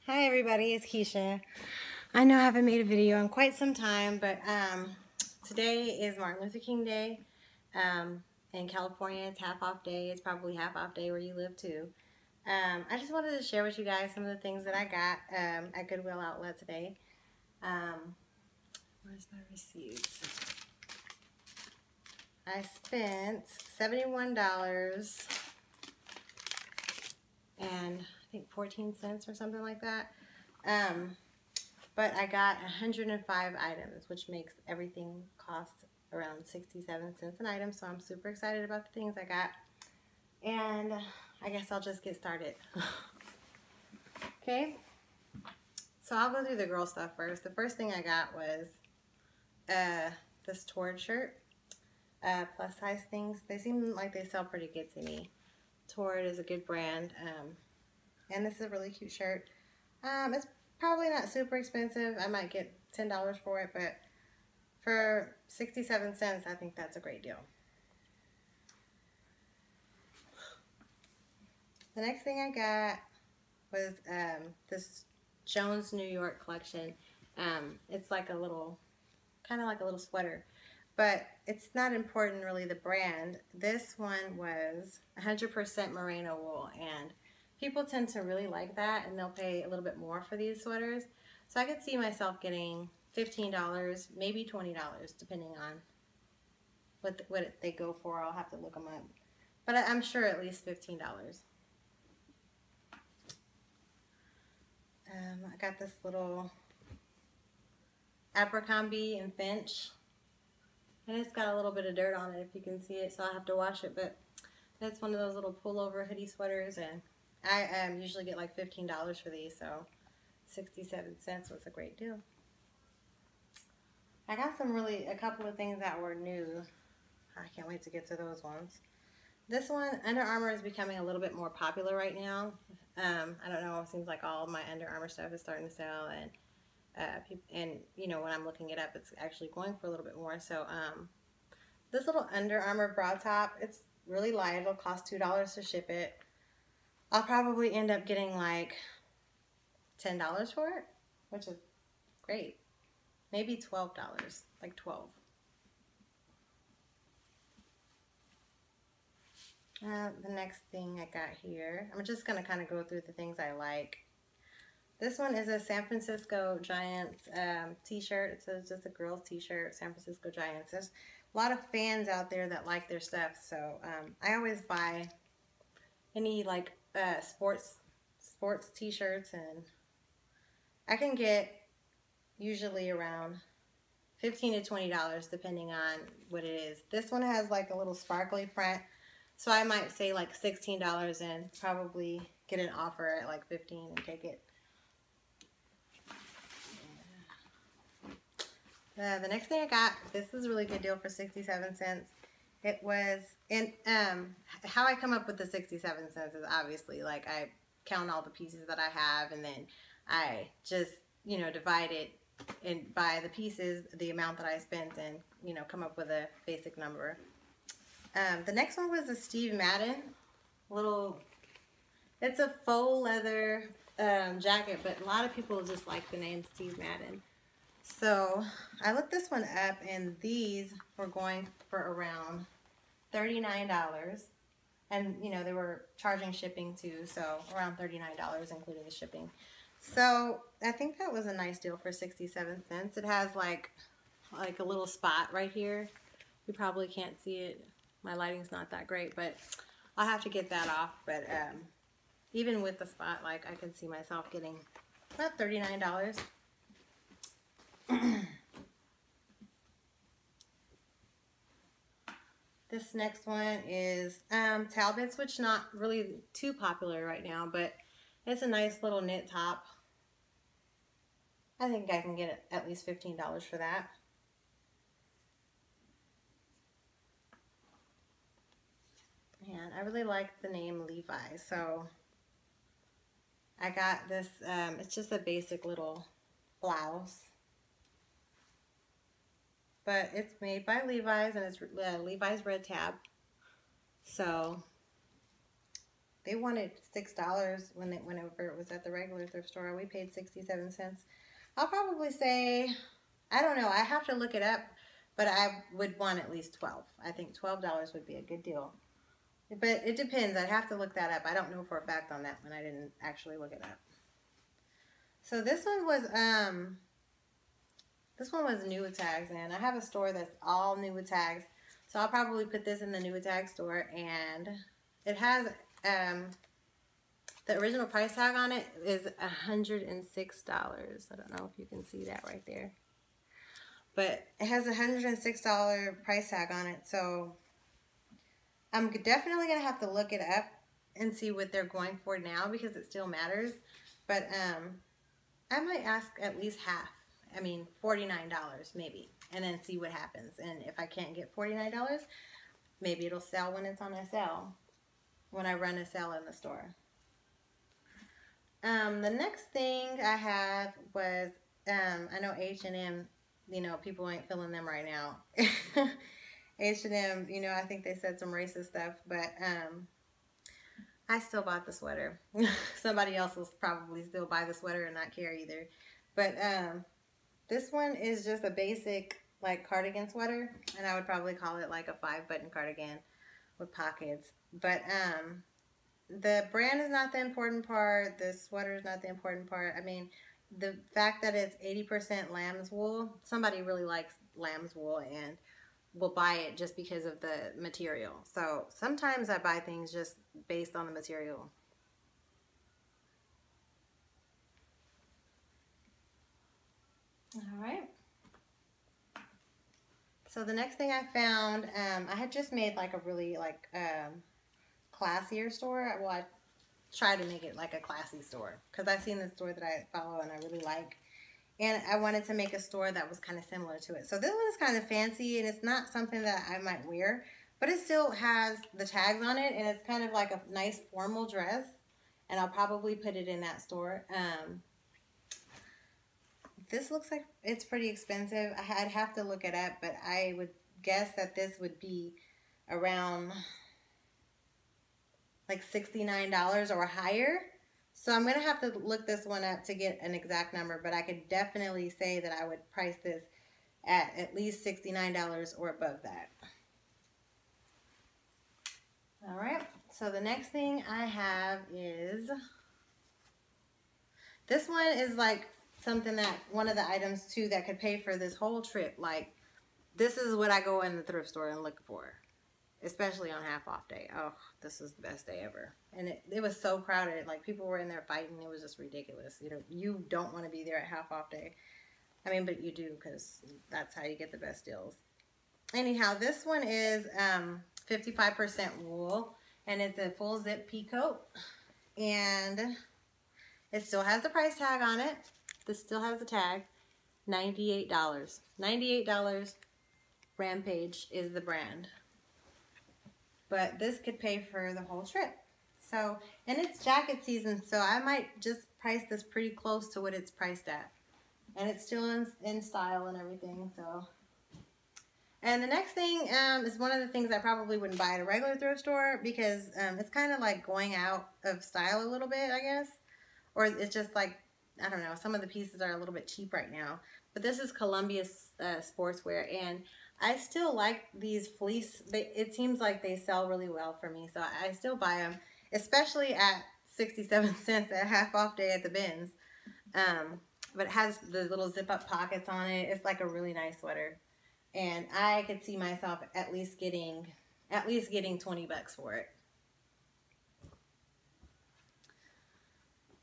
Hi everybody, it's Keisha. I know I haven't made a video in quite some time, but today is Martin Luther King Day. In California, it's half off day. It's probably half off day where you live too. I just wanted to share with you guys some of the things that I got at Goodwill outlet today. Where's my receipts? I spent $71 and I think 14 cents or something like that. But I got 105 items, which makes everything cost around 67 cents an item. So I'm super excited about the things I got. And I guess I'll just get started. Okay. So I'll go through the girl stuff first. The first thing I got was this Tord shirt. Plus size things. They seem like they sell pretty good to me. Tord is a good brand. And this is a really cute shirt. It's probably not super expensive. I might get $10 for it, but for 67 cents, I think that's a great deal. The next thing I got was this Jones New York collection. It's like a little, kind of like a little sweater, but it's not important really the brand. This one was 100% merino wool, and people tend to really like that, and they'll pay a little bit more for these sweaters. So I could see myself getting $15, maybe $20, depending on what they go for. I'll have to look them up. But I'm sure at least $15. I got this little Abercrombie and Finch. And it's got a little bit of dirt on it if you can see it, so I'll have to wash it. But that's one of those little pullover hoodie sweaters, and I usually get like $15 for these, so 67 cents was a great deal. I got a couple of things that were new. I can't wait to get to those ones. This one, Under Armour, is becoming a little bit more popular right now. I don't know, it seems like all of my Under Armour stuff is starting to sell, and you know, when I'm looking it up, it's actually going for a little bit more. So this little Under Armour bra top, it's really light. It'll cost $2 to ship it. I'll probably end up getting like $10 for it, which is great. Maybe $12, like 12. The next thing I got here, I'm just going to kind of go through the things I like. This one is a San Francisco Giants t-shirt. It's just a girl's t-shirt, San Francisco Giants. There's a lot of fans out there that like their stuff, so I always buy any like sports t-shirts, and I can get usually around $15 to $20 depending on what it is. This one has like a little sparkly front, so I might say like $16 and probably get an offer at like $15 and take it. The next thing I got, this is a really good deal for 67 cents. It was, in how I come up with the 67 cents is obviously like I count all the pieces that I have, and then I just, you know, divide it by the pieces, the amount that I spent, and, you know, come up with a basic number. The next one was a Steve Madden it's a faux leather jacket, but a lot of people just like the name Steve Madden. So I looked this one up, and these were going for around $39, and you know, they were charging shipping too, so around $39 including the shipping. So I think that was a nice deal for 67 cents. It has like a little spot right here. You probably can't see it. My lighting's not that great, but I'll have to get that off. But even with the spot, like, I can see myself getting about $39. This next one is Talbot's, which not really too popular right now, but it's a nice little knit top. I think I can get at least $15 for that. And I really like the name Levi's, so I got this, it's just a basic little blouse. But it's made by Levi's, and it's Levi's red tab. So they wanted $6 whenever it was at the regular thrift store. We paid 67 cents. I'll probably say, I don't know, I have to look it up, but I would want at least 12. I think $12 would be a good deal. But it depends. I'd have to look that up. I don't know for a fact on that one. I didn't actually look it up. So this one was new with tags, and I have a store that's all new with tags. So I'll probably put this in the new with tags store, and it has the original price tag on it is $106. I don't know if you can see that right there. But it has a $106 price tag on it, so I'm definitely going to have to look it up and see what they're going for now because it still matters. But I might ask at least half. I mean, $49 maybe, and then see what happens. And if I can't get $49, maybe it'll sell when it's on a sale, when I run a sale in the store. The next thing I have was, I know H&M, you know, people ain't feeling them right now. H&M, you know, I think they said some racist stuff, but I still bought the sweater. Somebody else will probably still buy the sweater and not care either. But this one is just a basic like cardigan sweater, and I would probably call it like a 5-button cardigan with pockets. But the brand is not the important part. The sweater is not the important part. I mean, the fact that it's 80% lamb's wool, somebody really likes lamb's wool and will buy it just because of the material. So sometimes I buy things just based on the material. All right. So the next thing I found, I had just made like a really like classier store. Well, I tried to make it like a classy store because I've seen this store that I follow and I really like. And I wanted to make a store that was kind of similar to it. So this one is kind of fancy, and it's not something that I might wear, but it still has the tags on it, and it's kind of like a nice formal dress. And I'll probably put it in that store. This looks like it's pretty expensive. I'd have to look it up, but I would guess that this would be around like $69 or higher. So I'm going to have to look this one up to get an exact number, but I could definitely say that I would price this at least $69 or above that. All right, so the next thing I have is, this one is like something that, one of the items too that could pay for this whole trip. Like, this is what I go in the thrift store and look for, especially on half off day. Oh, this is the best day ever. And it was so crowded. Like, people were in there fighting. It was just ridiculous. You know, you don't want to be there at half off day. I mean, but you do, because that's how you get the best deals. Anyhow, this one is 55% wool, and it's a full zip pea coat, and it still has the price tag on it. This still has the tag. $98. $98. Rampage is the brand. But this could pay for the whole trip. So, and it's jacket season, so I might just price this pretty close to what it's priced at. And it's still in style and everything, so. And the next thing is one of the things I probably wouldn't buy at a regular thrift store because it's kind of like going out of style a little bit, I guess. Or it's just like, I don't know, some of the pieces are a little bit cheap right now. But this is Columbia sportswear, and I still like these fleece. It seems like they sell really well for me, so I still buy them, especially at 67 cents at half off day at the bins. But it has the little zip up pockets on it. It's like a really nice sweater, and I could see myself at least getting 20 bucks for it.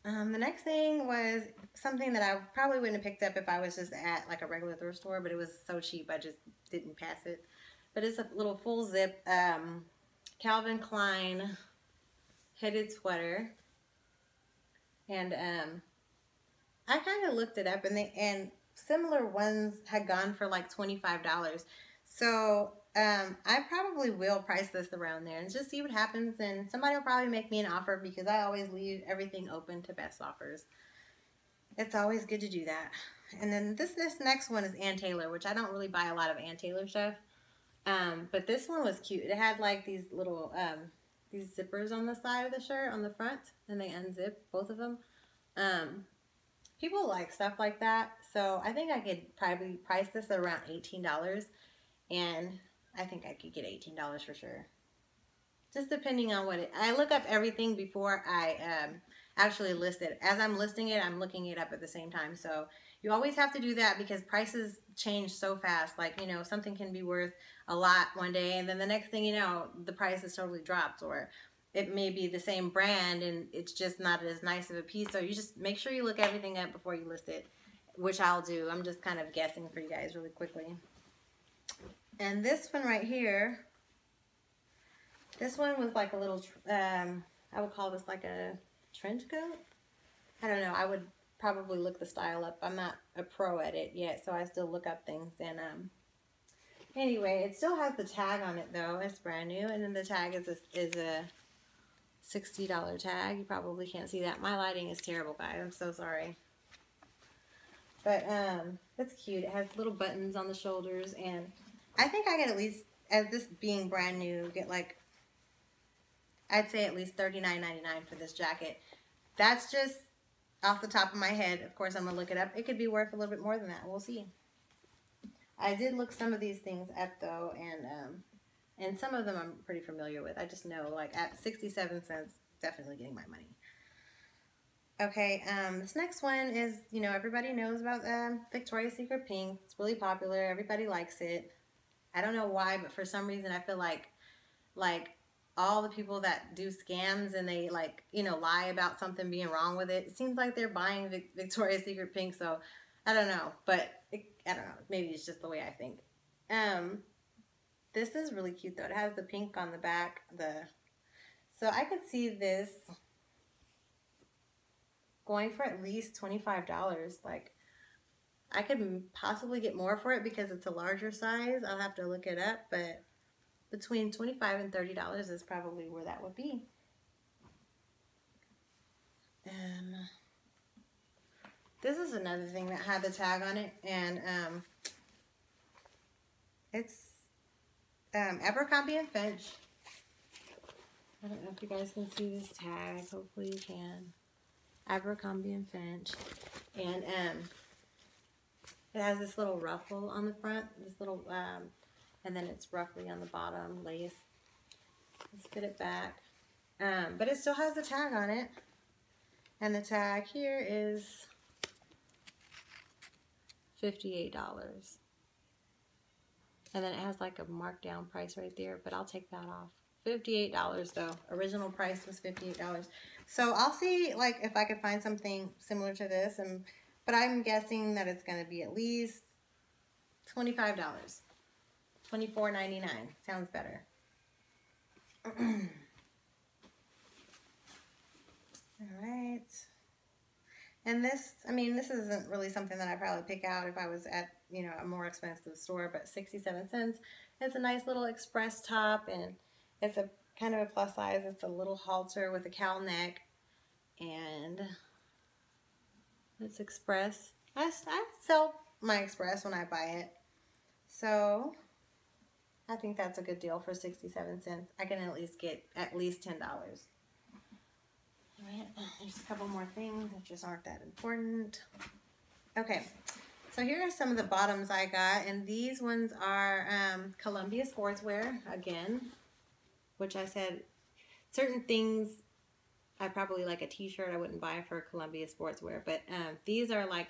The next thing was something that I probably wouldn't have picked up if I was just at like a regular thrift store, but it was so cheap I just didn't pass it. But it's a little full zip Calvin Klein hooded sweater, and I kind of looked it up, and similar ones had gone for like $25. So I probably will price this around there and just see what happens, and somebody will probably make me an offer because I always leave everything open to best offers. It's always good to do that. And then this next one is Ann Taylor, which I don't really buy a lot of Ann Taylor stuff. But this one was cute. It had like these little these zippers on the side of the shirt, on the front, and they unzip, both of them. People like stuff like that, so I think I could probably price this at around $18, and I think I could get $18 for sure. Just depending on what I look up everything before I actually list it. As I'm listing it, I'm looking it up at the same time. So you always have to do that because prices change so fast. Like, you know, something can be worth a lot one day, and then the next thing you know, the price is totally dropped, or it may be the same brand and it's just not as nice of a piece. So you just make sure you look everything up before you list it, which I'll do. I'm just kind of guessing for you guys really quickly. And this one right here, this one was like a little, I would call this like a trench coat. I don't know. I would probably look the style up. I'm not a pro at it yet, so I still look up things. And anyway, it still has the tag on it though. It's brand new, and then the tag is a $60 tag. You probably can't see that. My lighting is terrible, guys. I'm so sorry. But it's cute. It has little buttons on the shoulders, and I think I could at least, as this being brand new, get like, I'd say at least $39.99 for this jacket. That's just off the top of my head. Of course, I'm going to look it up. It could be worth a little bit more than that. We'll see. I did look some of these things up, though, and some of them I'm pretty familiar with. I just know, like, at 67 cents, definitely getting my money. Okay, this next one is, you know, everybody knows about Victoria's Secret Pink. It's really popular. Everybody likes it. I don't know why, but for some reason I feel like all the people that do scams and they, like, you know, lie about something being wrong with it, it seems like they're buying Victoria's Secret Pink, so I don't know, but I don't know, maybe it's just the way I think. This is really cute though. It has the pink on the back, so I could see this going for at least $25. Like, I could possibly get more for it because it's a larger size. I'll have to look it up, but between $25 and $30 is probably where that would be. This is another thing that had the tag on it, and it's Abercrombie & Fitch. I don't know if you guys can see this tag. Hopefully you can. Abercrombie & Fitch, and it has this little ruffle on the front, this little and then it's roughly on the bottom, lace. Let's fit it back. But it still has the tag on it. And the tag here is $58. And then it has like a markdown price right there, but I'll take that off. $58 though. Original price was $58. So I'll see, like, if I could find something similar to this, but I'm guessing that it's going to be at least $25. $24.99 sounds better. Alright. And this, I mean, this isn't really something that I'd probably pick out if I was at, you know, a more expensive store, but 67 cents. It's a nice little express top, and it's a kind of a plus size. It's a little halter with a cowl neck, and it's express. I sell my express when I buy it. So I think that's a good deal for 67 cents. I can at least get at least $10. Alright, there's a couple more things that just aren't that important. Okay, so here are some of the bottoms I got, and these ones are Columbia Sportswear, again, which I said certain things, I probably like a t-shirt I wouldn't buy for Columbia Sportswear, but these are like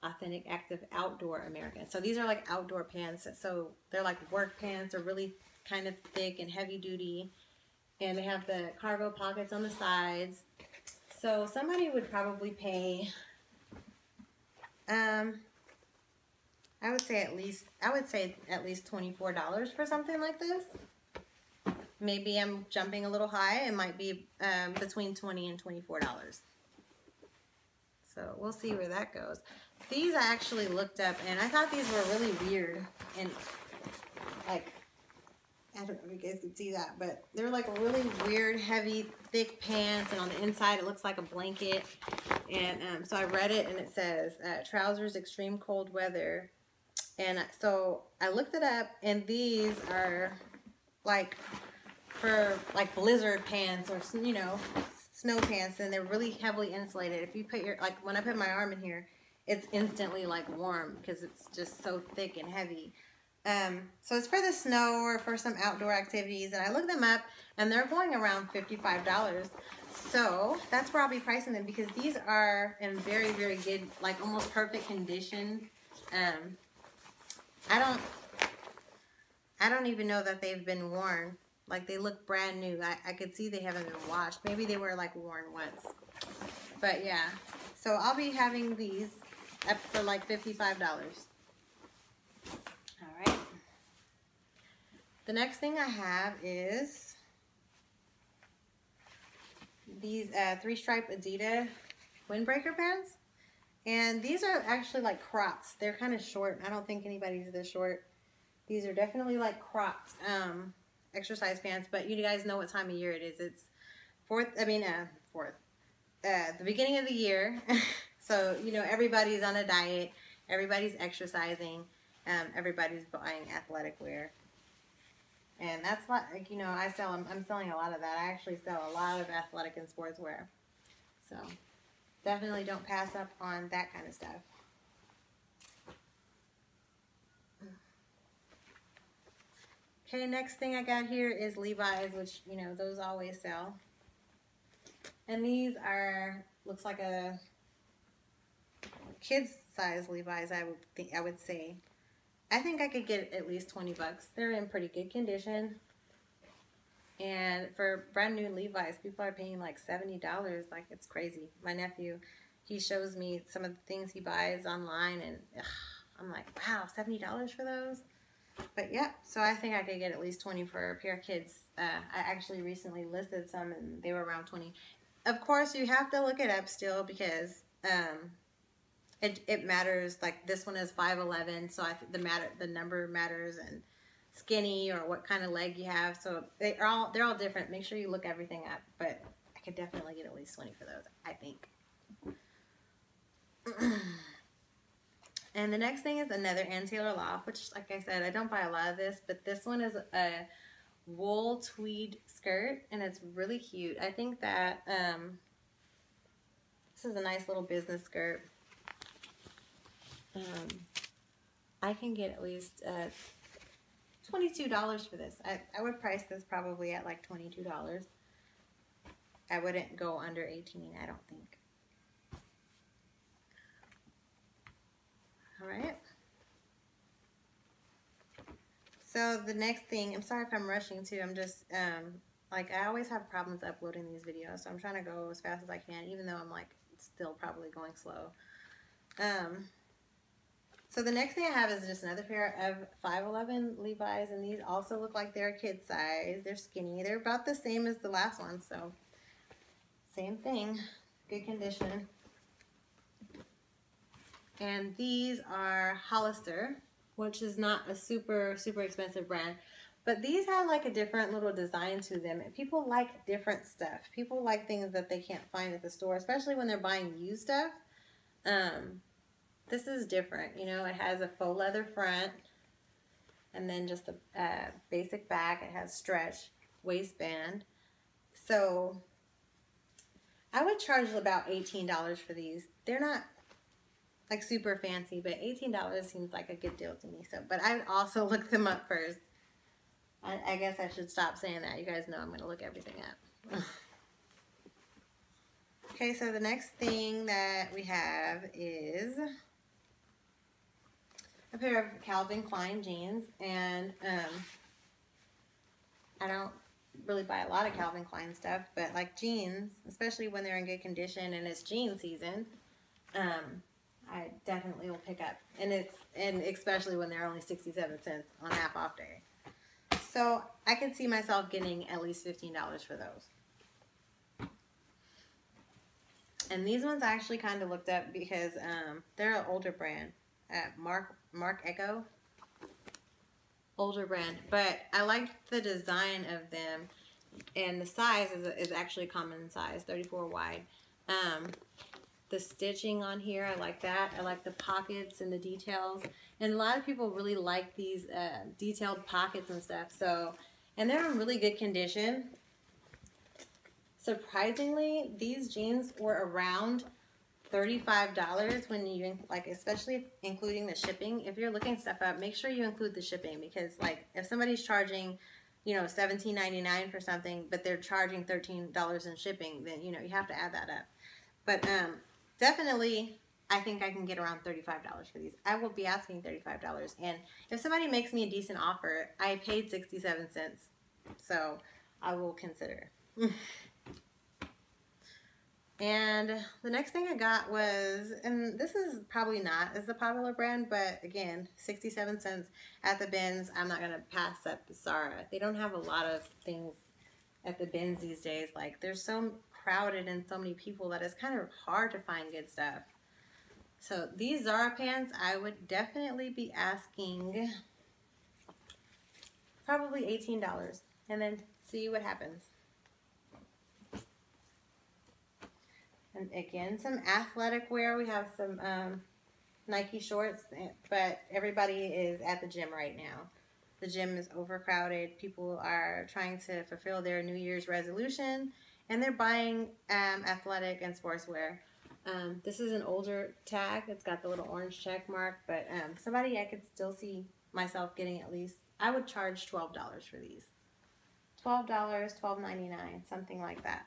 authentic active outdoor American. So these are like outdoor pants, so they're like work pants. They're really kind of thick and heavy duty, and they have the cargo pockets on the sides. So somebody would probably pay, I would say at least $24 for something like this. Maybe I'm jumping a little high. It might be between $20 and $24. So we'll see where that goes. These I actually looked up, and I thought these were really weird, and like, I don't know if you guys can see that, but they're like really weird, heavy, thick pants, and on the inside it looks like a blanket. And so I read it, and it says trousers, extreme cold weather. And so I looked it up, and these are like for like blizzard pants or, you know, snow pants, and they're really heavily insulated. If you put your, like when I put my arm in here, it's instantly like warm because it's just so thick and heavy. So it's for the snow or for some outdoor activities, and I looked them up and they're going around $55. So that's where I'll be pricing them, because these are in very, very good, like almost perfect condition. I don't even know that they've been worn. Like, they look brand new. I could see they haven't been washed. Maybe they were like worn once. But yeah, so I'll be having these up for like $55. All right. The next thing I have is these 3-stripe Adidas windbreaker pants. And these are actually like crops. They're kind of short. I don't think anybody's this short. These are definitely like cropped exercise pants, but you guys know what time of year it is. It's the beginning of the year. So, you know, everybody's on a diet. Everybody's exercising. Everybody's buying athletic wear. And that's like, you know, I'm selling a lot of that. I actually sell a lot of athletic and sportswear. So definitely don't pass up on that kind of stuff. Okay, next thing I got here is Levi's, which, you know, those always sell. And these are, looks like a kid's size Levi's, I would say. I think I could get at least 20 bucks. They're in pretty good condition. And for brand new Levi's, people are paying like $70. Like, it's crazy. My nephew, he shows me some of the things he buys online, and I'm like, wow, $70 for those? But yeah, so I think I could get at least 20 for a pair of kids. I actually recently listed some, and they were around 20. Of course, you have to look it up still, because it matters. Like, this one is 5'11", so I think the number matters, and skinny, or what kind of leg you have. So they're all different. Make sure you look everything up. But I could definitely get at least 20 for those, I think. And the next thing is another Ann Taylor Loft, which, like I said, I don't buy a lot of this, but this one is a wool tweed skirt, and it's really cute. I think that this is a nice little business skirt. I can get at least $22 for this. I would price this probably at like $22. I wouldn't go under 18, I don't think. All right. So the next thing, I'm sorry if I'm rushing too. I'm just, like, I always have problems uploading these videos, so I'm trying to go as fast as I can, even though I'm like still probably going slow. So the next thing I have is just another pair of 5'11" Levi's, and these also look like they're kid size. They're skinny. They're about the same as the last one, so same thing. Good condition. And these are Hollister, which is not a super, super expensive brand. But these have like a different little design to them. And people like different stuff. People like things that they can't find at the store, especially when they're buying used stuff. This is different. You know, it has a faux leather front, and then just a basic back. It has stretch waistband. So I would charge about $18 for these. They're not like super fancy, but $18 seems like a good deal to me. So, but I would also look them up first. I guess I should stop saying that. You guys know I'm going to look everything up. Okay, so the next thing that we have is a pair of Calvin Klein jeans, and I don't really buy a lot of Calvin Klein stuff, but like jeans, especially when they're in good condition and it's jean season, I definitely will pick up, and especially when they're only 67 cents on half off day. So I could see myself getting at least $15 for those. And these ones I actually kind of looked up because they're an older brand, Mark Echo, older brand. But I liked the design of them, and the size is actually common size, 34 wide. The stitching on here, I like that. I like the pockets and the details. And a lot of people really like these detailed pockets and stuff. So and they're in really good condition. Surprisingly, these jeans were around $35 when you, like, especially including the shipping. If you're looking stuff up, make sure you include the shipping, because like if somebody's charging, you know, $17.99 for something, but they're charging $13 in shipping, then, you know, you have to add that up. But definitely, I think I can get around $35 for these. I will be asking $35, and if somebody makes me a decent offer, I paid 67 cents, so I will consider. And the next thing I got was, and this is probably not as a popular brand, but again, 67 cents at the bins. I'm not going to pass up Zara. They don't have a lot of things at the bins these days. Like, they're so crowded and so many people that it's kind of hard to find good stuff. So these Zara pants, I would definitely be asking probably $18, and then see what happens. And again, some athletic wear. We have some Nike shorts, but everybody is at the gym right now. The gym is overcrowded. People are trying to fulfill their New Year's resolution, and they're buying athletic and sportswear. This is an older tag. It's got the little orange check mark, but somebody I could still see myself getting at least, I would charge $12 for these. $12, $12.99, something like that.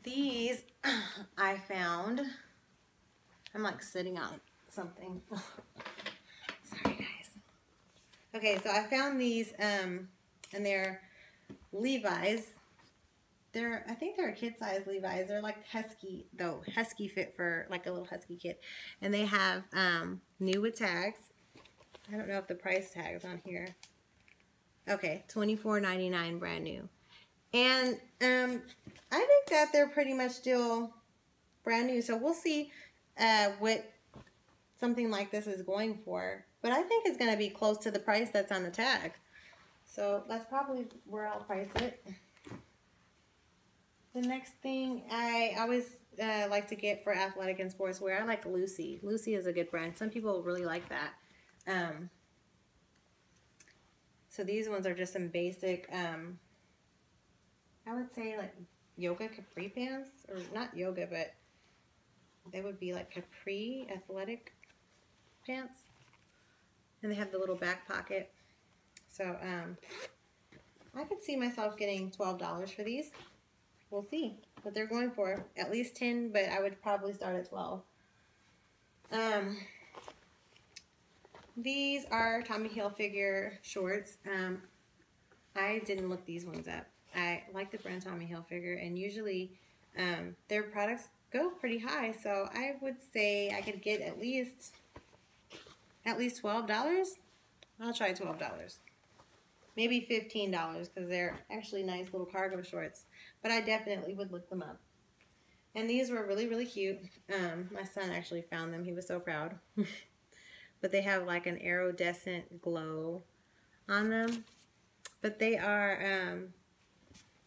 These I found, I'm like sitting on something. Sorry guys. Okay, so I found these and they're Levi's. I think they're a kid size Levi's. They're like husky though, husky fit for like a little husky kid. And they have new with tags. I don't know if the price tag is on here. Okay, $24.99 brand new. And I think that they're pretty much still brand new. So we'll see what something like this is going for. But I think it's going to be close to the price that's on the tag. So that's probably where I'll price it. The next thing I always like to get for athletic and sportswear, I like Lucy. Lucy is a good brand. Some people really like that. So these ones are just some basic... I would say like yoga capri pants, or not yoga, but they would be like capri athletic pants. And they have the little back pocket. So I could see myself getting $12 for these. We'll see what they're going for. At least 10, but I would probably start at 12. These are Tommy Hilfiger shorts. I didn't look these ones up. I like the brand Tommy Hilfiger, and usually their products go pretty high, so I would say I could get at least $12. I'll try $12. Maybe $15, because they're actually nice little cargo shorts, but I definitely would look them up. And these were really, really cute. My son actually found them. He was so proud. But they have like an iridescent glow on them. But they are...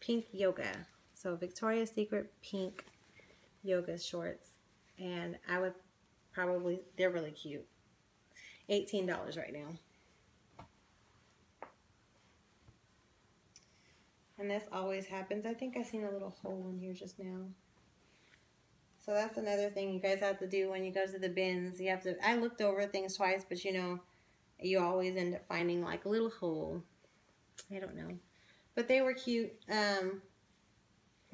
pink yoga. So Victoria's Secret pink yoga shorts. And I would probably, they're really cute. $18 right now. And this always happens. I think I seen a little hole in here just now. So that's another thing you guys have to do when you go to the bins. You have to, I looked over things twice, but you know, you always end up finding like a little hole. I don't know. But they were cute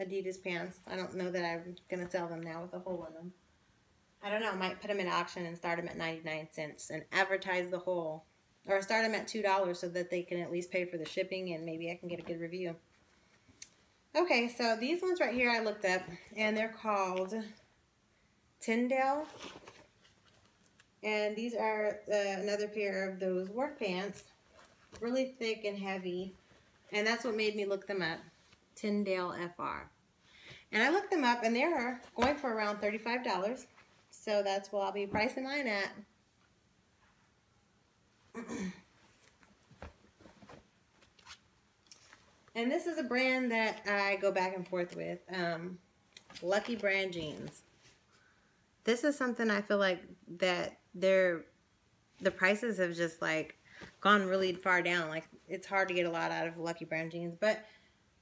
Adidas pants. I don't know that I'm going to sell them now with a hole in them. I don't know. I might put them in auction and start them at 99 cents and advertise the hole. Or start them at $2 so that they can at least pay for the shipping and maybe I can get a good review. Okay, so these ones right here I looked up, and they're called Tyndale. And these are another pair of those work pants. Really thick and heavy. And that's what made me look them up. Tyndale FR. And I looked them up, and they're going for around $35. So that's what I'll be pricing mine at. And this is a brand that I go back and forth with. Lucky Brand jeans. This is something I feel like that the prices have just like gone really far down. Like, it's hard to get a lot out of Lucky Brand jeans, but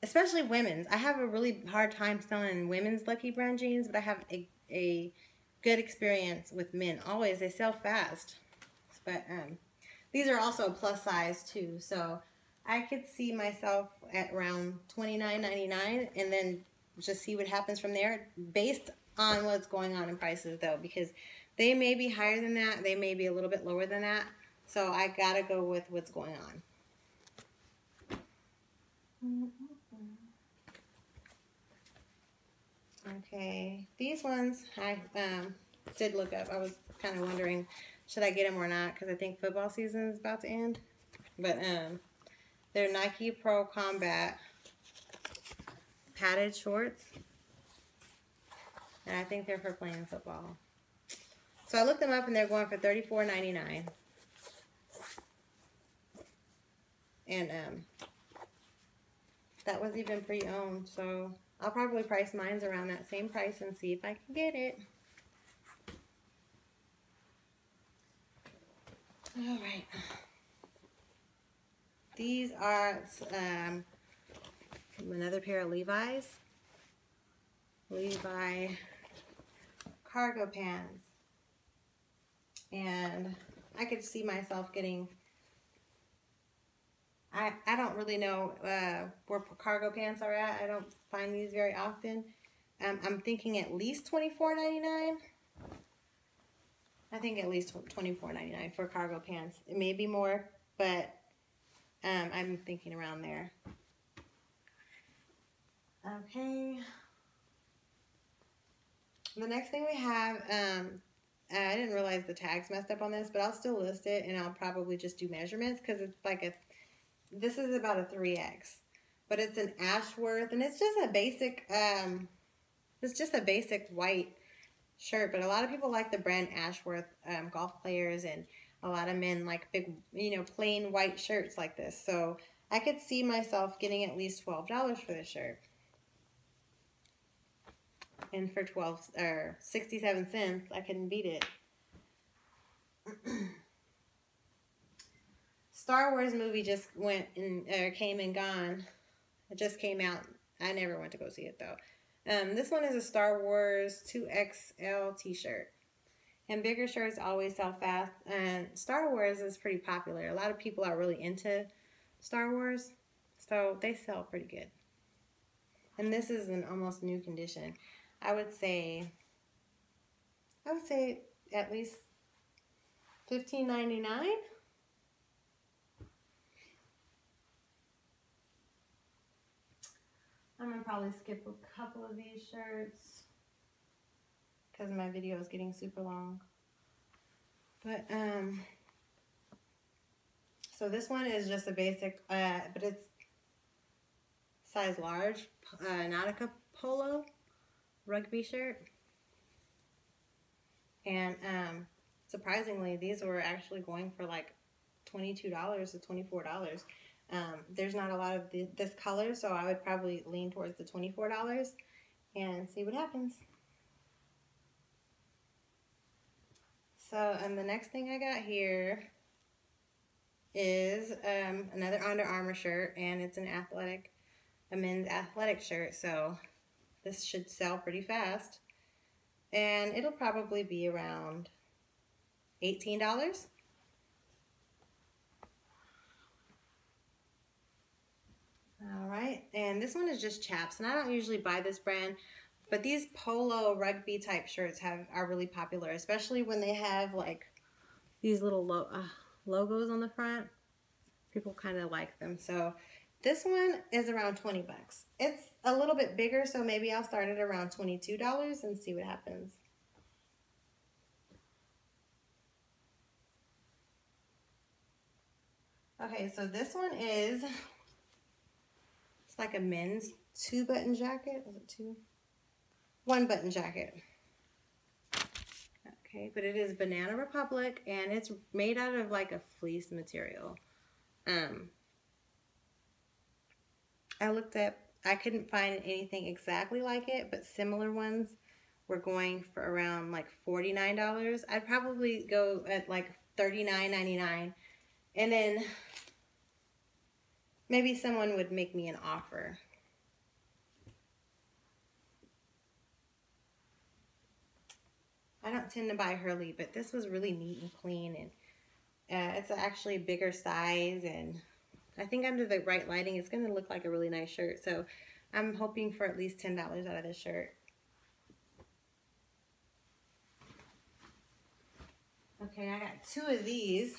especially women's. I have a really hard time selling women's Lucky Brand jeans, but I have a good experience with men. Always, they sell fast. But these are also plus size too, so I could see myself at around $29.99 and then just see what happens from there based on what's going on in prices though, because they may be higher than that, they may be a little bit lower than that, so I gotta go with what's going on. Okay, these ones I did look up. I was kind of wondering, should I get them or not, because I think football season is about to end. But they're Nike Pro Combat padded shorts, and I think they're for playing football. So I looked them up, and they're going for $34.99. And that was even pre-owned, so I'll probably price mine around that same price and see if I can get it. All right. These are another pair of Levi's. Levi cargo pants. And I could see myself getting, I don't really know where cargo pants are at. I don't find these very often. I'm thinking at least $24.99. I think at least $24.99 for cargo pants. It may be more, but I'm thinking around there. Okay. The next thing we have, I didn't realize the tags messed up on this, but I'll still list it, and I'll probably just do measurements because it's like this is about a 3X, but it's an Ashworth, and it's just a basic, white shirt, but a lot of people like the brand Ashworth, golf players, and a lot of men like big, plain white shirts like this. So I could see myself getting at least $12 for this shirt. And for 67 cents, I couldn't beat it. Star Wars movie just went and came and gone. It just came out. I never went to go see it though. This one is a Star Wars 2XL t-shirt. And bigger shirts always sell fast. And Star Wars is pretty popular. A lot of people are really into Star Wars. So they sell pretty good. And this is an almost new condition. I would say at least $15.99. I'm going to probably skip a couple of these shirts because my video is getting super long. But, so this one is just a basic, but it's size large, Nautica polo rugby shirt. And, surprisingly, these were actually going for like $22 to $24. There's not a lot of this color, so I would probably lean towards the $24 and see what happens. So, the next thing I got here is another Under Armour shirt, and it's a men's athletic shirt, so this should sell pretty fast. And it'll probably be around $18. Alright, and this one is just chaps, and I don't usually buy this brand, but these polo rugby type shirts are really popular, especially when they have like these little logos on the front. People kind of like them. So this one is around 20 bucks. It's a little bit bigger, so maybe I'll start at around $22 and see what happens. Okay, so this one is, it's like a men's 2-button jacket. Is it 2? 1-button jacket. Okay, but it is Banana Republic, and it's made out of like a fleece material. I looked up, I couldn't find anything exactly like it, but similar ones were going for around like $49. I'd probably go at like $39.99 And then maybe someone would make me an offer. I don't tend to buy Hurley, but this was really neat and clean, and it's actually a bigger size, and I think under the right lighting, it's going to look like a really nice shirt. So I'm hoping for at least $10 out of this shirt. Okay, I got 2 of these,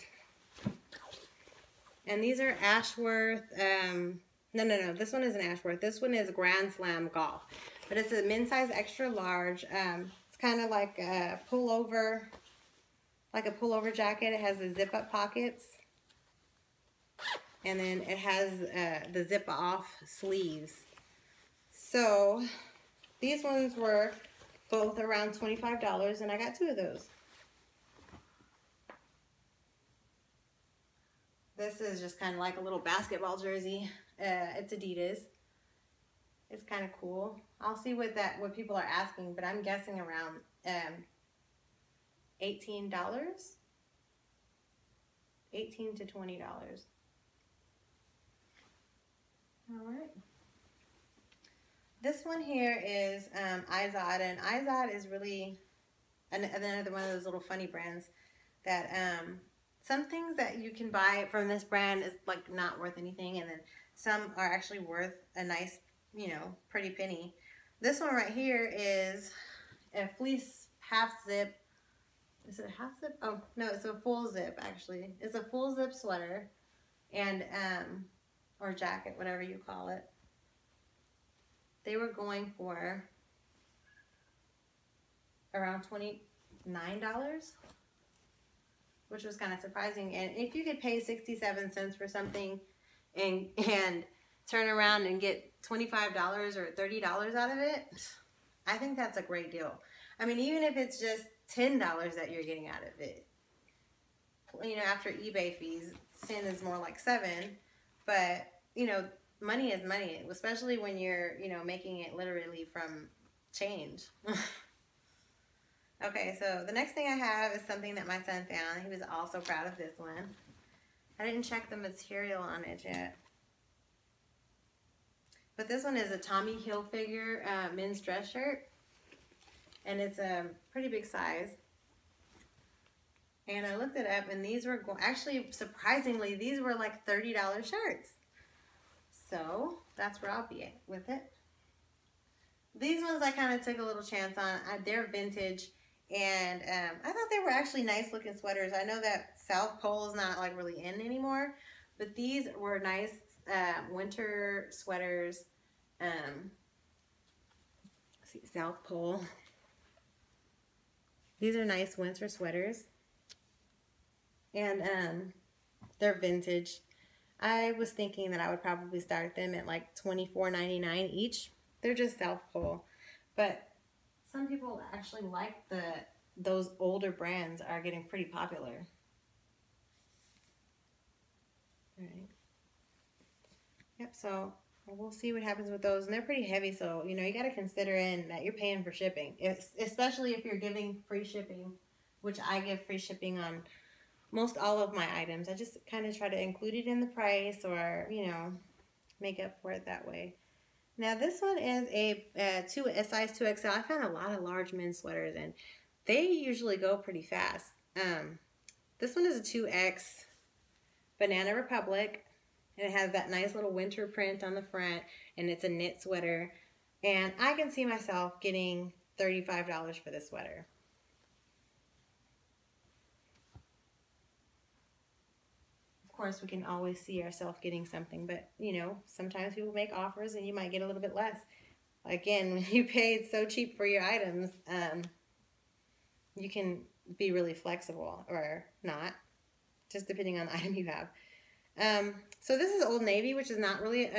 and these are Ashworth. No, this one isn't Ashworth. This one is Grand Slam Golf, but it's a men's size extra large. It's kind of like a pullover, jacket. It has the zip up pockets, and then it has the zip off sleeves. So these ones were both around $25, and I got 2 of those. This is just kind of like a little basketball jersey. It's Adidas. It's kind of cool. I'll see what people are asking, but I'm guessing around $18, $18 to $20. All right. This one here is Izod, and Izod is really another one of those little funny brands that some things that you can buy from this brand is like not worth anything, and then some are actually worth a nice, you know, pretty penny. This one right here is a fleece half zip. Is it a half zip? Oh, no, it's a full zip actually. It's a full zip sweater and or jacket, whatever you call it. They were going for around $29, which was kind of surprising. And if you could pay 67 cents for something and turn around and get $25 or $30 out of it, I think that's a great deal. I mean, even if it's just $10 that you're getting out of it, you know, after eBay fees, 10 is more like 7, but, you know, money is money, especially when you're, you know, making it literally from change. Okay, so the next thing I have is something that my son found. He was also proud of this one. I didn't check the material on it yet. But this one is a Tommy Hilfiger men's dress shirt. And it's a pretty big size. And I looked it up, and these were, actually, surprisingly, these were like $30 shirts. So that's where I'll be at with it. These ones I kind of took a little chance on. They're vintage. And I thought they were actually nice looking sweaters. I know that South Pole is not like really in anymore, but these were nice winter sweaters. Let's see, South Pole. These are nice winter sweaters. And they're vintage. I was thinking that I would probably start them at like $24.99 each. They're just South Pole. But some people actually like those older brands are getting pretty popular. All right. Yep, so we'll see what happens with those. And they're pretty heavy, so, you know, you got to consider in that you're paying for shipping. Especially if you're giving free shipping, which I give free shipping on most all of my items. I just kind of try to include it in the price or, you know, make up for it that way. Now this one is a size 2XL. I found a lot of large men's sweaters, and they usually go pretty fast. This one is a 2X Banana Republic, and it has that nice little winter print on the front, and it's a knit sweater. And I can see myself getting $35 for this sweater. Of course, we can always see ourselves getting something, but, you know, sometimes people make offers and you might get a little bit less. Again, when you paid so cheap for your items, you can be really flexible or not, just depending on the item you have. So this is Old Navy, which is not really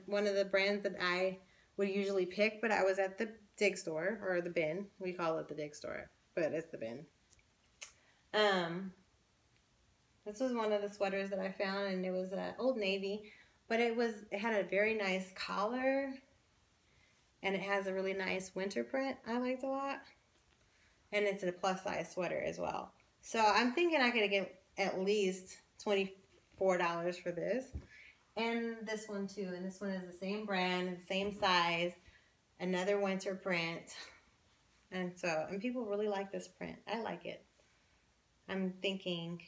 one of the brands that I would usually pick, but I was at the dig store, or the bin. We call it the dig store, but it's the bin. This was one of the sweaters that I found, and it was Old Navy, but it had a very nice collar, and it has a really nice winter print I liked a lot, and it's a plus size sweater as well. So I'm thinking I could get at least $25 $4 for this. And this one too. And this one is the same brand, same size, another winter print. And people really like this print. I like it. I'm thinking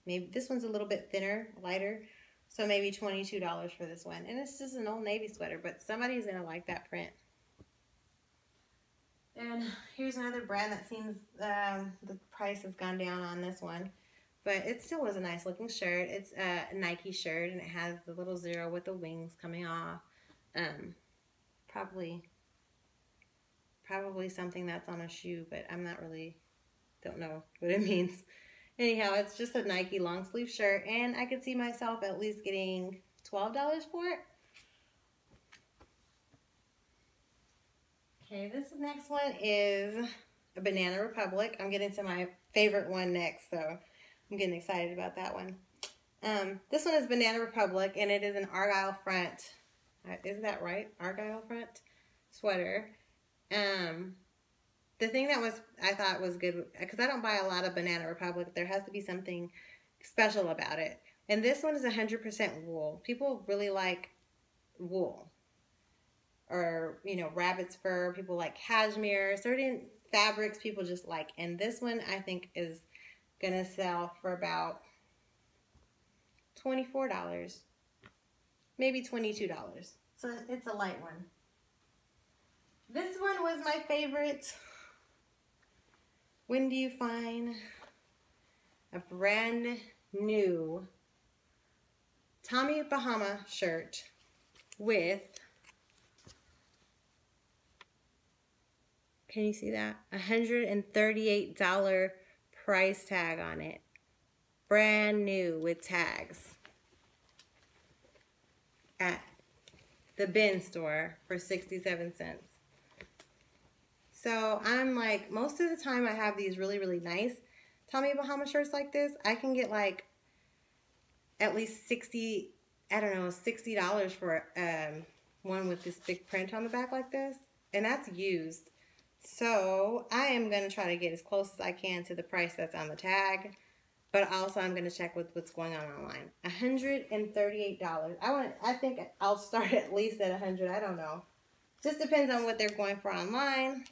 maybe this one's a little bit thinner, lighter. So maybe $22 for this one. And it's just an Old Navy sweater, but somebody's going to like that print. And here's another brand that seems the price has gone down on this one. But it still is a nice looking shirt. It's a Nike shirt, and it has the little zero with the wings coming off. Probably something that's on a shoe, but I'm not really, don't know what it means. Anyhow, it's just a Nike long sleeve shirt, and I could see myself at least getting $12 for it. Okay, this next one is a Banana Republic. I'm getting to my favorite one next, so I'm getting excited about that one. This one is Banana Republic, and it is an Argyle front. Isn't that right? Argyle front sweater. The thing that I thought was good, because I don't buy a lot of Banana Republic, there has to be something special about it. And this one is 100% wool. People really like wool. Or, you know, rabbit's fur. People like cashmere. Certain fabrics people just like. And this one, I think, is going to sell for about $24. Maybe $22. So it's a light one. This one was my favorite. When do you find a brand new Tommy Bahama shirt with, can you see that? $138 price tag on it. Brand new with tags. At the bin store for 67 cents. So I'm like, most of the time I have these really, really nice Tommy Bahama shirts like this. I can get like at least $60 for one with this big print on the back like this. And that's used. So I am going to try to get as close as I can to the price that's on the tag. But also I'm going to check with what's going on online. $138. I think I'll start at least at $100. I don't know. Just depends on what they're going for online.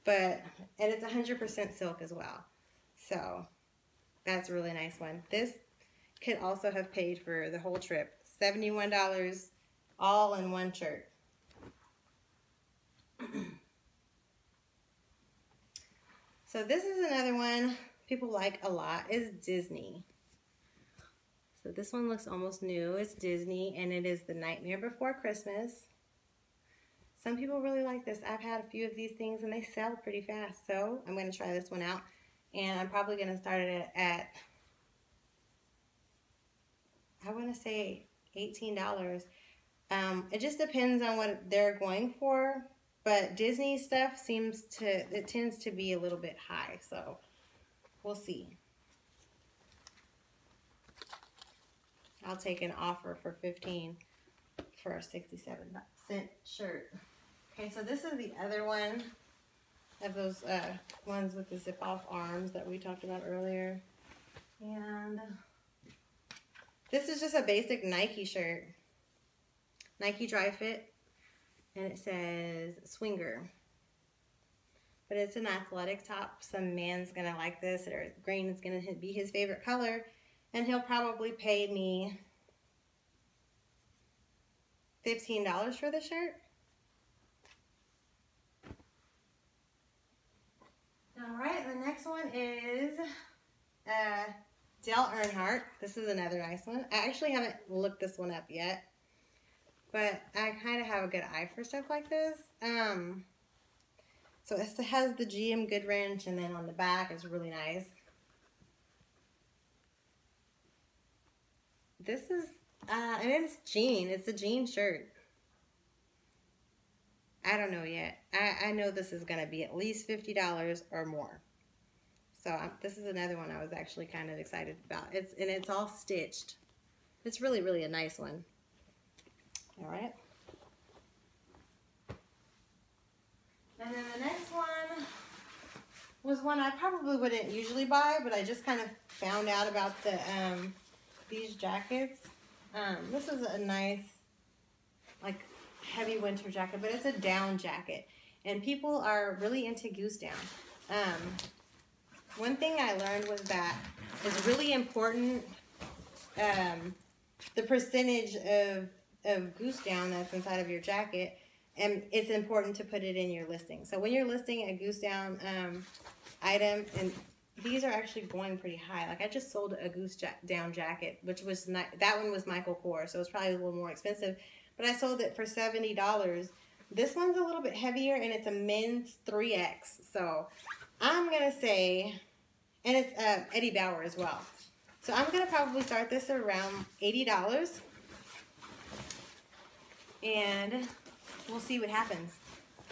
And it's 100% silk as well. So that's a really nice one. This could also have paid for the whole trip. $71 all in one shirt. So this is another one people like a lot, is Disney. So this one looks almost new. It's Disney, and it is The Nightmare Before Christmas. Some people really like this. I've had a few of these things, and they sell pretty fast. So I'm going to try this one out, and I'm probably going to start it at, I want to say $18. It just depends on what they're going for, but Disney stuff tends to be a little bit high, so we'll see. I'll take an offer for $15 for a 67-cent shirt. Okay, so this is the other one of those ones with the zip-off arms that we talked about earlier. And this is just a basic Nike shirt. Nike Dry Fit. And it says Swinger. But it's an athletic top. Some man's going to like this. Or green is going to be his favorite color. And he'll probably pay me $15 for the shirt. Alright, the next one is Dale Earnhardt. This is another nice one. I actually haven't looked this one up yet. But I kind of have a good eye for stuff like this. So it has the GM Goodwrench, and then on the back is really nice. This is, and it's jean. It's a jean shirt. I don't know yet. I know this is going to be at least $50 or more. So this is another one I was actually kind of excited about. It's all stitched. It's really, really a nice one. All right. And then the next one was one I probably wouldn't usually buy, but I just kind of found out about the these jackets. This is a nice, like, heavy winter jacket, but it's a down jacket, and people are really into goose down. One thing I learned was that it's really important, the percentage of goose down that's inside of your jacket, and it's important to put it in your listing. So when you're listing a goose down item, and these are actually going pretty high. Like, I just sold a goose down jacket, which was not, that one was Michael Kors, so it's probably a little more expensive, but I sold it for $70. This one's a little bit heavier, and it's a men's 3X. So I'm gonna say, and it's Eddie Bauer as well. So I'm gonna probably start this around $80, and we'll see what happens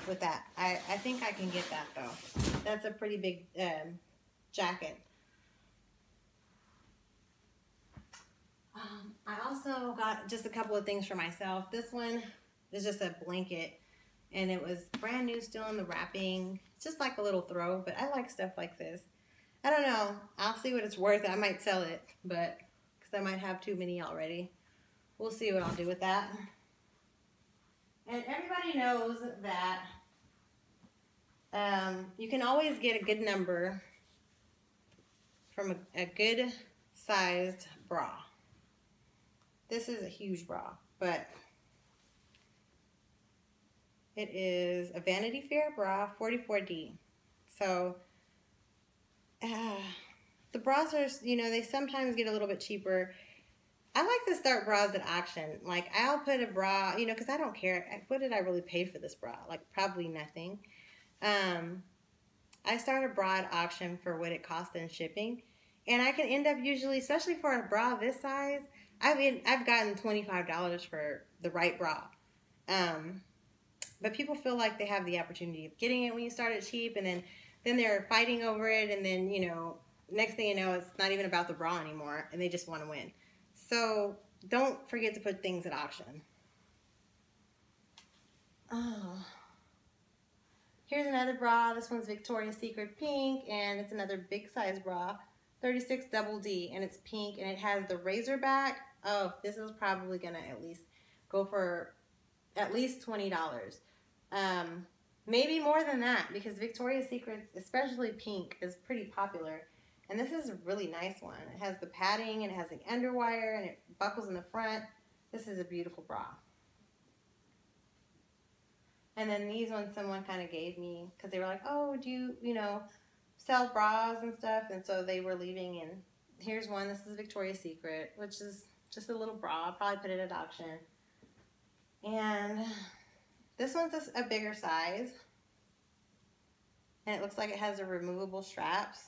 with that. I think I can get that though. That's a pretty big jacket. I also got just a couple of things for myself. This one is just a blanket, and it was brand new, still in the wrapping. It's just like a little throw, but I like stuff like this. I don't know. I'll see what it's worth. I might sell it, but because I might have too many already. We'll see what I'll do with that. And everybody knows that you can always get a good number from a good sized bra. This is a huge bra, but it is a Vanity Fair bra, 44D. So the bras are, you know, they sometimes get a little bit cheaper. I like to start bras at auction. Like, I'll put a bra, you know, because I don't care. What did I really pay for this bra? Like, probably nothing. I start a bra at auction for what it costs in shipping. And I can end up usually, especially for a bra this size, I've gotten $25 for the right bra. But people feel like they have the opportunity of getting it when you start it cheap, and then they're fighting over it, and then, you know, next thing you know, it's not even about the bra anymore, and they just want to win. So don't forget to put things at auction. Oh. Here's another bra. This one's Victoria's Secret pink, and it's another big size bra. 36 double D, and it's pink, and it has the razor back. Oh, this is probably gonna at least go for at least $20. Maybe more than that, because Victoria's Secret, especially pink, is pretty popular. And this is a really nice one. It has the padding, and it has the underwire, and it buckles in the front. This is a beautiful bra. And then these ones someone kind of gave me, because they were like, oh, do you know, sell bras and stuff? And so they were leaving, and here's one. This is Victoria's Secret, which is just a little bra. I'll probably put it at auction. And this one's a bigger size, and it looks like it has the removable straps.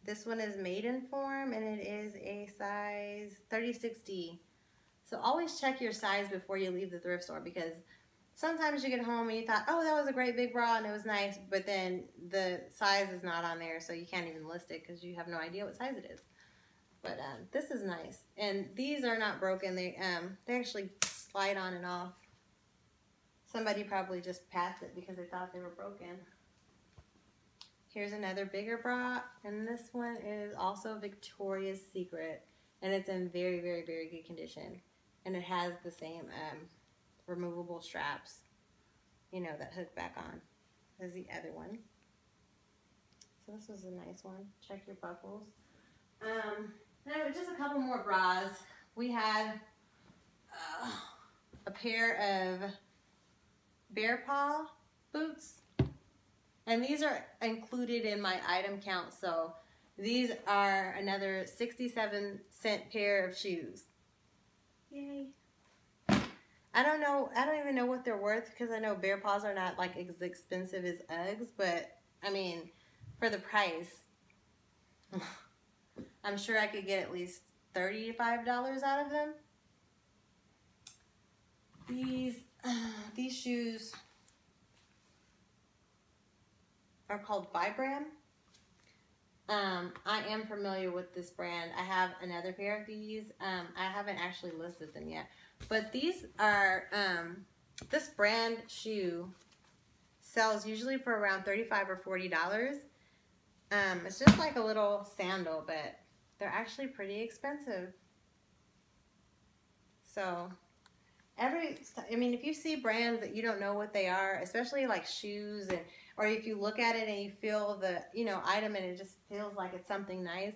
This one is maiden form, and it is a size 36D. So always check your size before you leave the thrift store, because sometimes you get home and you thought, oh, that was a great big bra and it was nice, but then the size is not on there, so you can't even list it because you have no idea what size it is. But this is nice, and these are not broken. They actually slide on and off. Somebody probably just passed it because they thought they were broken. Here's another bigger bra, and this one is also Victoria's Secret, and it's in very, very, very good condition. And it has the same removable straps, you know, that hook back on as the other one. So this was a nice one. Check your buckles. Now just a couple more bras. We had a pair of bear paw boots, and these are included in my item count, so these are another 67-cent pair of shoes. Yay. I don't even know what they're worth, because I know bear paws are not like as expensive as Uggs, but I mean, for the price, I'm sure I could get at least $35 out of them. These shoes are called Vibram. I am familiar with this brand. I have another pair of these. I haven't actually listed them yet, but these are this brand shoe sells usually for around $35 or $40. It's just like a little sandal, but they're actually pretty expensive. So I mean, if you see brands that you don't know what they are, especially like shoes, or if you look at it and you feel the, you know, item and it just feels like it's something nice,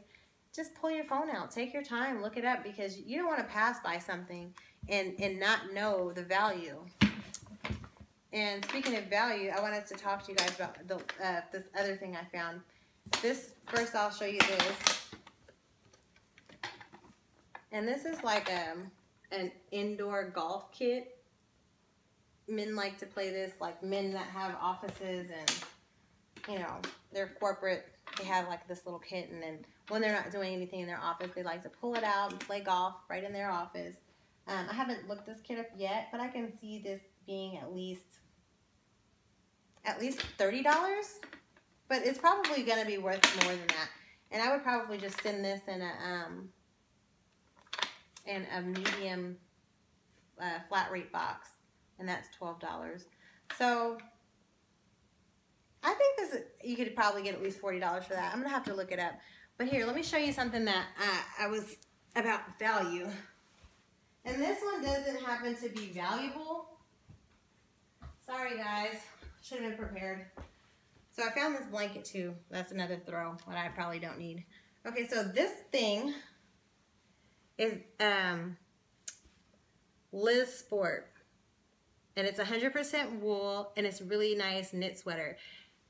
just pull your phone out, take your time, look it up, because you don't want to pass by something and not know the value. And speaking of value, I wanted to talk to you guys about this other thing I found. First I'll show you this. And this is like an indoor golf kit. Men like to play this, like men that have offices and, you know, they're corporate, they have like this little kit, and then when they're not doing anything in their office, they like to pull it out and play golf right in their office. I haven't looked this kit up yet, but I can see this being at least $30, but it's probably going to be worth more than that. And I would probably just send this in a medium flat rate box, and that's $12. So I think you could probably get at least $40 for that. I'm gonna have to look it up. But here, let me show you something that I was about value. And this one doesn't happen to be valuable. Sorry guys, should have been prepared. So I found this blanket too. That's another throw that I probably don't need. Okay, so this thing is Liz Sport, and it's 100% wool, and it's really nice knit sweater.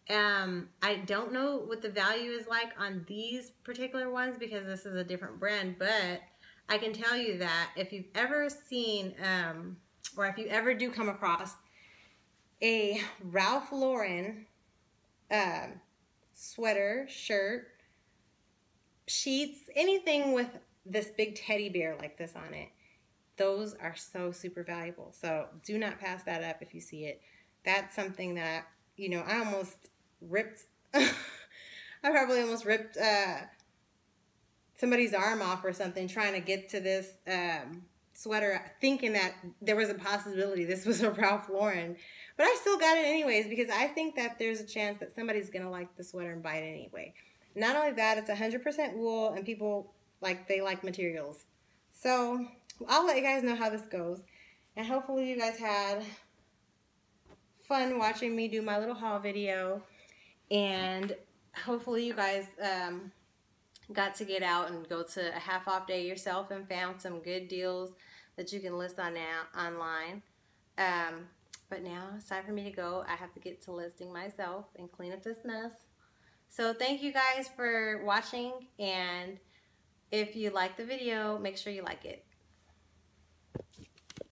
I don't know what the value is like on these particular ones because this is a different brand, but I can tell you that if you've ever seen, or if you ever do come across a Ralph Lauren sweater, shirt, sheets, anything with this big teddy bear like this on it, those are so super valuable. So do not pass that up if you see it. That's something that, you know, I almost ripped, I probably almost ripped somebody's arm off or something trying to get to this sweater, thinking that there was a possibility this was a Ralph Lauren. But I still got it anyways because I think that there's a chance that somebody's going to like the sweater and buy it anyway. Not only that, it's 100% wool, and people, they like materials. So I'll let you guys know how this goes. And hopefully you guys had fun watching me do my little haul video. And hopefully you guys got to get out and go to a half-off day yourself and found some good deals that you can list on online. But now it's time for me to go. I have to get to listing myself and clean up this mess. So thank you guys for watching, and if you like the video, make sure you like it.